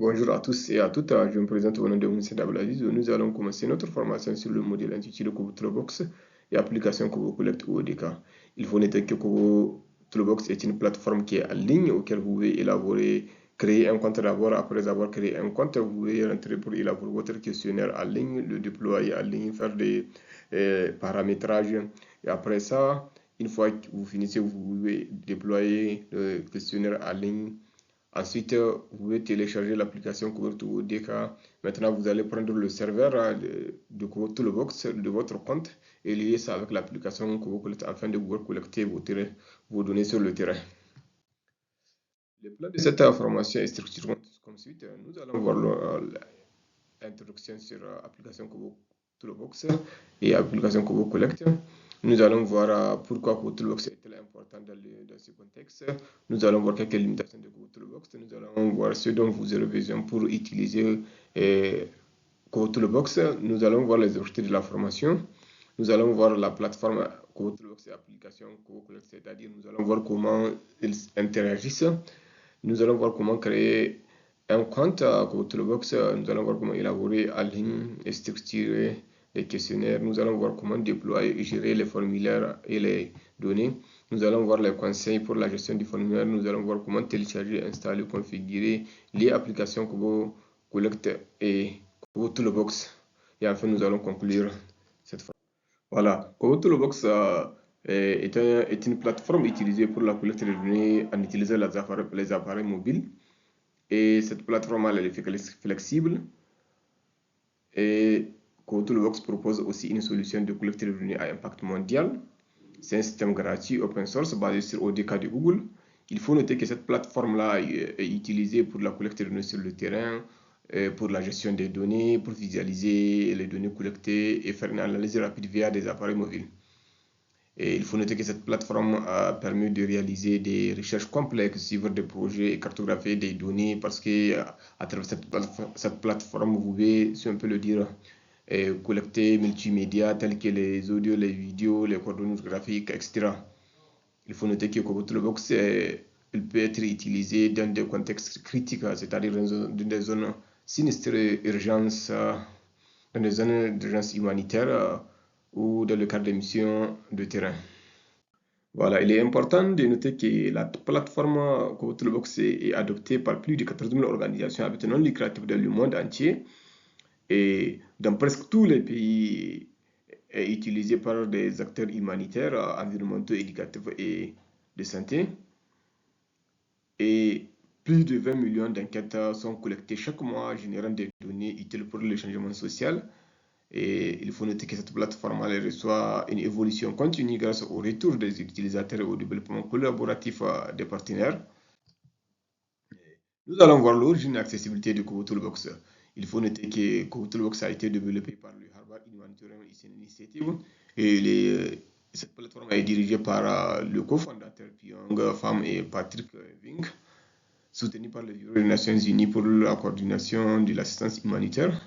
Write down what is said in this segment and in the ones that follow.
Bonjour à tous et à toutes, je me présente au nom de Moussa Abdelaziz. Nous allons commencer notre formation sur le modèle intitulé Kobo Toolbox et application Kobo Collect ou ODK. Il faut noter que Kobo Toolbox est une plateforme qui est en ligne auquel vous pouvez élaborer, créer un compte d'abord. Après avoir créé un compte, vous pouvez rentrer pour élaborer votre questionnaire en ligne, le déployer en ligne, faire des paramétrages. Et après ça, une fois que vous finissez, vous pouvez déployer le questionnaire en ligne. Ensuite, vous pouvez télécharger l'application Kubernetes ODK. Maintenant, vous allez prendre le serveur de Toolbox de votre compte et lier ça avec l'application Kubernetes afin de pouvoir collecter vos données sur le terrain. Le plan de cette formation est structuré comme suite. Nous allons voir l'introduction sur l'application Toolbox et l'application Kubo Collect. Nous allons voir pourquoi Kubo Toolbox est très important dans ce contexte. Nous allons voir quelques limitations de Kubo Toolbox. Nous allons voir ce dont vous aurez besoin pour utiliser Kubo Toolbox. Nous allons voir les objectifs de la formation. Nous allons voir la plateforme Kubo Toolbox et l'application Kubo Collect, c'est-à-dire nous allons voir comment ils interagissent. Nous allons voir comment créer un compte Kubo Toolbox. Nous allons voir comment élaborer en ligne et structurer les questionnaires. Nous allons voir comment déployer et gérer les formulaires et les données. Nous allons voir les conseils pour la gestion du formulaire. Nous allons voir comment télécharger, installer, configurer les applications Kubo Collect et Kubo Toolbox. Et enfin, nous allons conclure cette fois. Voilà, Kubo Toolbox est une plateforme utilisée pour la collecte de données en utilisant les appareils mobiles. Et cette plateforme elle est flexible. Et Kubo Toolbox propose aussi une solution de collecte de données à impact mondial. C'est un système gratuit open source basé sur ODK de Google. Il faut noter que cette plateforme-là est utilisée pour la collecte de données sur le terrain, pour la gestion des données, pour visualiser les données collectées et faire une analyse rapide via des appareils mobiles. Et il faut noter que cette plateforme a permis de réaliser des recherches complexes, suivre des projets et cartographier des données parce que à travers cette plateforme, vous pouvez, si on peut le dire, collecter multimédia tels que les audios, les vidéos, les coordonnées graphiques, etc. Il faut noter que Kobo Toolbox il peut être utilisé dans des contextes critiques, c'est-à-dire dans des zones sinistres, urgences, dans des zones d'urgence humanitaire ou dans le cadre de missions de terrain. Voilà, il est important de noter que la plateforme Kobo Toolbox est adoptée par plus de 14 000 organisations à but non lucratif dans le monde entier et dans presque tous les pays est utilisée par des acteurs humanitaires, environnementaux, éducatifs et de santé. Et plus de 20 millions d'enquêtes sont collectées chaque mois, générant des données utiles pour le changement social. Et il faut noter que cette plateforme reçoit une évolution continue grâce au retour des utilisateurs et au développement collaboratif des partenaires. Nous allons voir l'origine et l'accessibilité de Kobo Toolbox. Il faut noter que Kobo Toolbox a été développé par le Harvard Humanitarian Initiative et cette plateforme est dirigée par le cofondateur Pyong Pham et Patrick Vink, soutenu par le Bureau des Nations Unies pour la coordination de l'assistance humanitaire.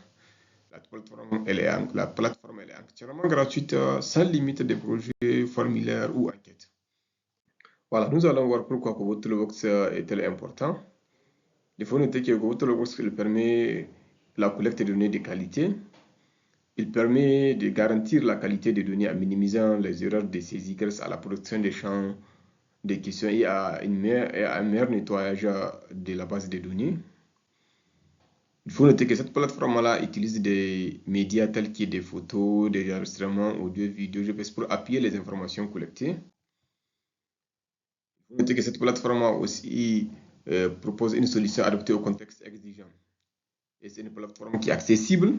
La plateforme est entièrement gratuite, sans limite de projets, formulaires ou enquêtes. Voilà, nous allons voir pourquoi Kobo Toolbox est-elle important. Il faut noter que Kobo Toolbox permet la collecte de données de qualité. Il permet de garantir la qualité des données en minimisant les erreurs de saisie grâce à la production des champs de questions et à un meilleur nettoyage de la base de données. Il faut noter que cette plateforme-là utilise des médias tels que des photos, des enregistrements, audio, vidéo, GPS pour appuyer les informations collectées. Il faut noter que cette plateforme aussi propose une solution adaptée au contexte exigeant. Et c'est une plateforme qui est accessible,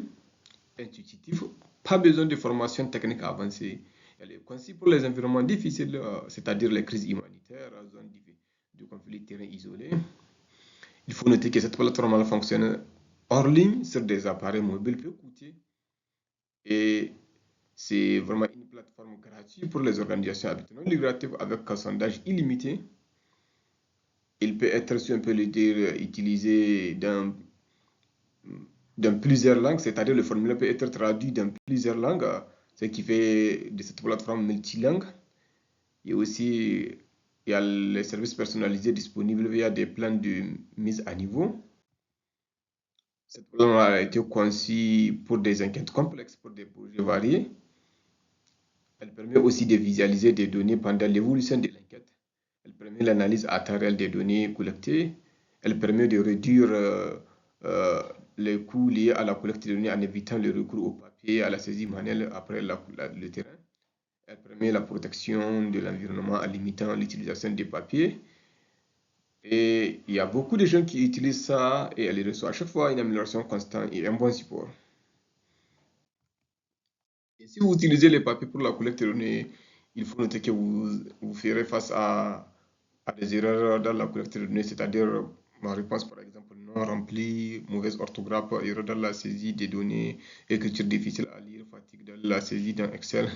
intuitive, pas besoin de formation technique avancée. Elle est conçue pour les environnements difficiles, c'est-à-dire les crises humanitaires, zones de conflits, terrains isolés. Il faut noter que cette plateforme fonctionne hors ligne sur des appareils mobiles peu coûteux et c'est vraiment une plateforme gratuite pour les organisations à but non lucratif avec un sondage illimité. Il peut être, si on peut le dire, utilisé dans plusieurs langues, c'est-à-dire le formulaire peut être traduit dans plusieurs langues, ce qui fait de cette plateforme multilingue. Et aussi, il y a les services personnalisés disponibles via des plans de mise à niveau. Cette plateforme a été conçue pour des enquêtes complexes, pour des projets variés. Elle permet aussi de visualiser des données pendant l'évolution de l'enquête. Elle permet l'analyse à temps réel des données collectées. Elle permet de réduire euh, les coûts liés à la collecte de données en évitant le recours au papier, à la saisie manuelle après le terrain. Elle permet la protection de l'environnement en limitant l'utilisation des papiers. Et il y a beaucoup de gens qui utilisent ça et elle reçoit à chaque fois une amélioration constante et un bon support. Et si vous utilisez les papiers pour la collecte de données, il faut noter que vous ferez face à des erreurs dans la collecte de données, c'est-à-dire ma réponse par exemple non remplie, mauvaise orthographe, erreur dans la saisie des données, écriture difficile à lire, fatigue dans la saisie dans Excel,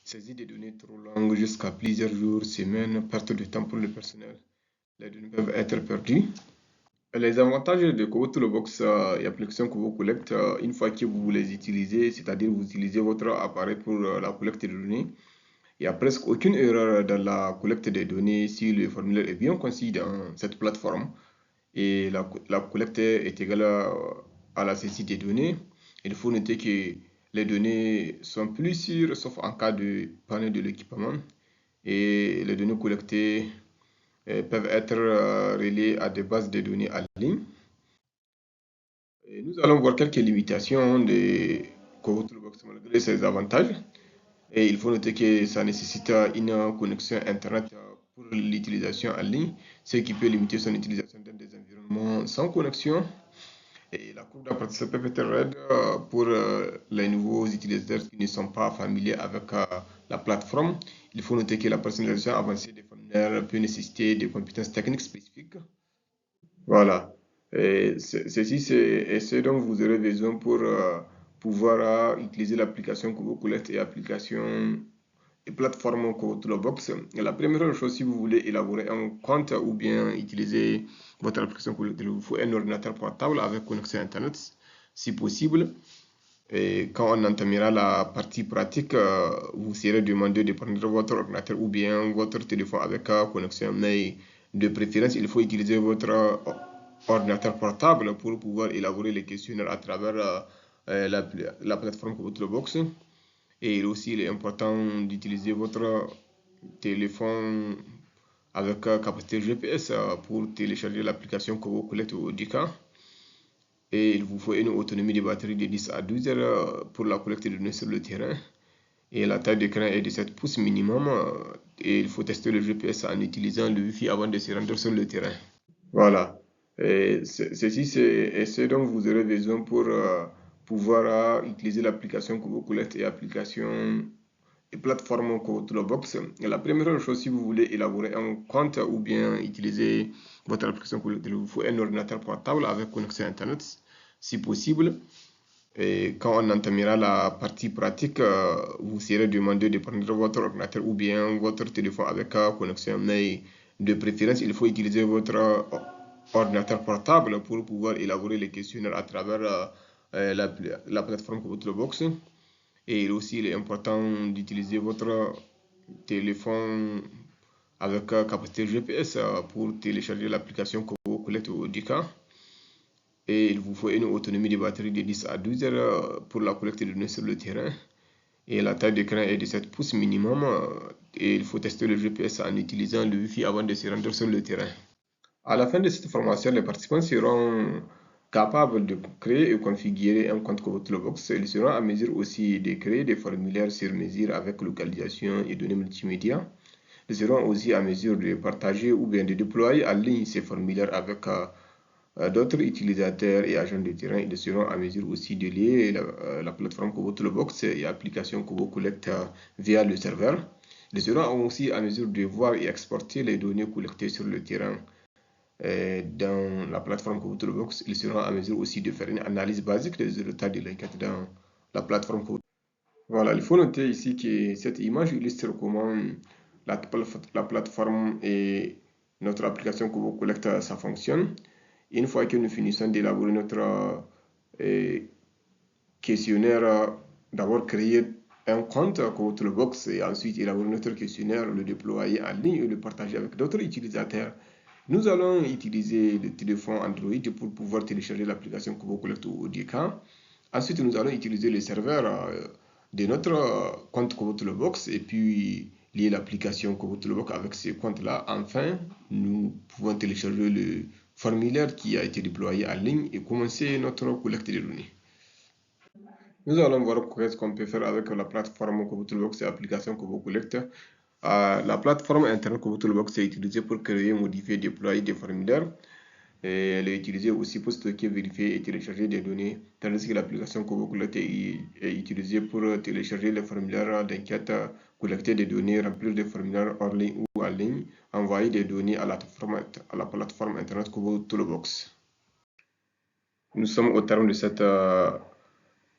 saisie des données trop longues jusqu'à plusieurs jours, semaines, perte de temps pour le personnel. Les données peuvent être perdues. Les avantages de Kobo Toolbox et applications Kobo Collect, une fois que vous les utilisez, c'est-à-dire vous utilisez votre appareil pour la collecte de données, il n'y a presque aucune erreur dans la collecte des données si le formulaire est bien conçu dans cette plateforme et la collecte est égale à la saisie des données. Il faut noter que les données sont plus sûres sauf en cas de panne de l'équipement et les données collectées peuvent être reliées à des bases de données en ligne. Et nous allons voir quelques limitations de Kobo Toolbox malgré ses avantages. Et il faut noter que ça nécessite une connexion Internet pour l'utilisation en ligne, ce qui peut limiter son utilisation dans des environnements sans connexion. Et la courbe d'apprentissage peut être raide pour les nouveaux utilisateurs qui ne sont pas familiers avec la plateforme. Il faut noter que la personnalisation avancée des formulaires peut nécessiter des compétences techniques spécifiques. Voilà. Et ceci, c'est ce dont vous aurez besoin pour pouvoir utiliser l'application Kubo Collect et application et plateforme comme Toolbox. Et la première chose, si vous voulez élaborer un compte ou bien utiliser votre application Kubo, il vous faut un ordinateur portable avec connexion Internet, si possible. Et quand on entamera la partie pratique, vous serez demandé de prendre votre ordinateur ou bien votre téléphone avec connexion. Mais de préférence, il faut utiliser votre ordinateur portable pour pouvoir élaborer les questionnaires à travers la plateforme Toolbox. Et aussi, il est important d'utiliser votre téléphone avec capacité GPS pour télécharger l'application Kobo Collect ou Dika. Et il vous faut une autonomie de batterie de 10 à 12 heures pour la collecte de données sur le terrain. Et la taille d'écran est de 7 pouces minimum. Et il faut tester le GPS en utilisant le Wi-Fi avant de se rendre sur le terrain. Voilà. Et ceci, c'est ce dont vous aurez besoin pour pouvoir utiliser l'application Kobo Collect et application et plateforme comme Toolbox. Et la première chose, si vous voulez élaborer un compte ou bien utiliser votre application, il vous faut un ordinateur portable avec connexion Internet, si possible. Et quand on entamera la partie pratique, vous serez demandé de prendre votre ordinateur ou bien votre téléphone avec connexion. Mais de préférence, il faut utiliser votre ordinateur portable pour pouvoir élaborer les questionnaires à travers la plateforme Toolbox. Et aussi, il est important d'utiliser votre téléphone avec capacité GPS pour télécharger l'application Kobo Collect ou Dika. Et il vous faut une autonomie de batterie de 10 à 12 heures pour la collecte de données sur le terrain. Et la taille d'écran est de 7 pouces minimum. Et il faut tester le GPS en utilisant le Wi-Fi avant de se rendre sur le terrain. À la fin de cette formation, les participants seront capables de créer et configurer un compte Toolbox. Ils seront à mesure aussi de créer des formulaires sur mesure avec localisation et données multimédia. Ils seront aussi à mesure de partager ou bien de déployer en ligne ces formulaires avec d'autres utilisateurs et agents de terrain. Ils seront à mesure aussi de lier la plateforme Kobo Toolbox et l'application Kobo Collect via le serveur. Ils seront aussi à mesure de voir et exporter les données collectées sur le terrain dans la plateforme Kobo Toolbox. Ils seront à mesure aussi de faire une analyse basique des résultats de l'enquête dans la plateforme Kobo. Voilà, il faut noter ici que cette image illustre comment la plateforme et notre application Kobo Collect ça fonctionne. Une fois que nous finissons d'élaborer notre questionnaire, d'abord créer un compte Kobo Toolbox et ensuite élaborer notre questionnaire, le déployer en ligne et le partager avec d'autres utilisateurs. Nous allons utiliser le téléphone Android pour pouvoir télécharger l'application Kobo Collect ou ODK. Ensuite, nous allons utiliser le serveur de notre compte Kobo Toolbox et puis lier l'application Kobo Toolbox avec ce compte-là. Enfin, nous pouvons télécharger le formulaire qui a été déployé en ligne et commencer notre collecte de données. Nous allons voir ce qu'on peut faire avec la plateforme Kobo Toolbox et l'application Kobo Collect. La plateforme Internet Kobo Toolbox est utilisée pour créer, modifier, déployer des formulaires. Et elle est utilisée aussi pour stocker, vérifier et télécharger des données, tandis que l'application Kobo Collect est utilisée pour télécharger les formulaires d'enquête, collecter des données, remplir des formulaires hors ligne ou en ligne, envoyer des données à la plateforme Internet Kobo Toolbox. Nous sommes au terme de cette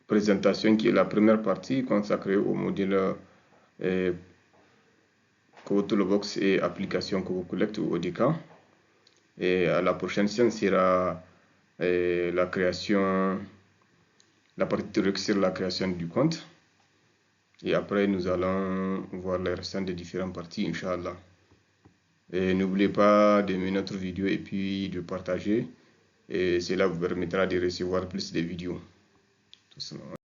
présentation qui est la première partie consacrée au modèle Kobo Toolbox et application Kobo Collect ou ODK. Et la prochaine séance sera la partie théorique sur la création du compte. Et après, nous allons voir les restants des différentes parties, Inch'Allah. Et n'oubliez pas d'aimer notre vidéo et puis de partager. Et cela vous permettra de recevoir plus de vidéos. Tout simplement.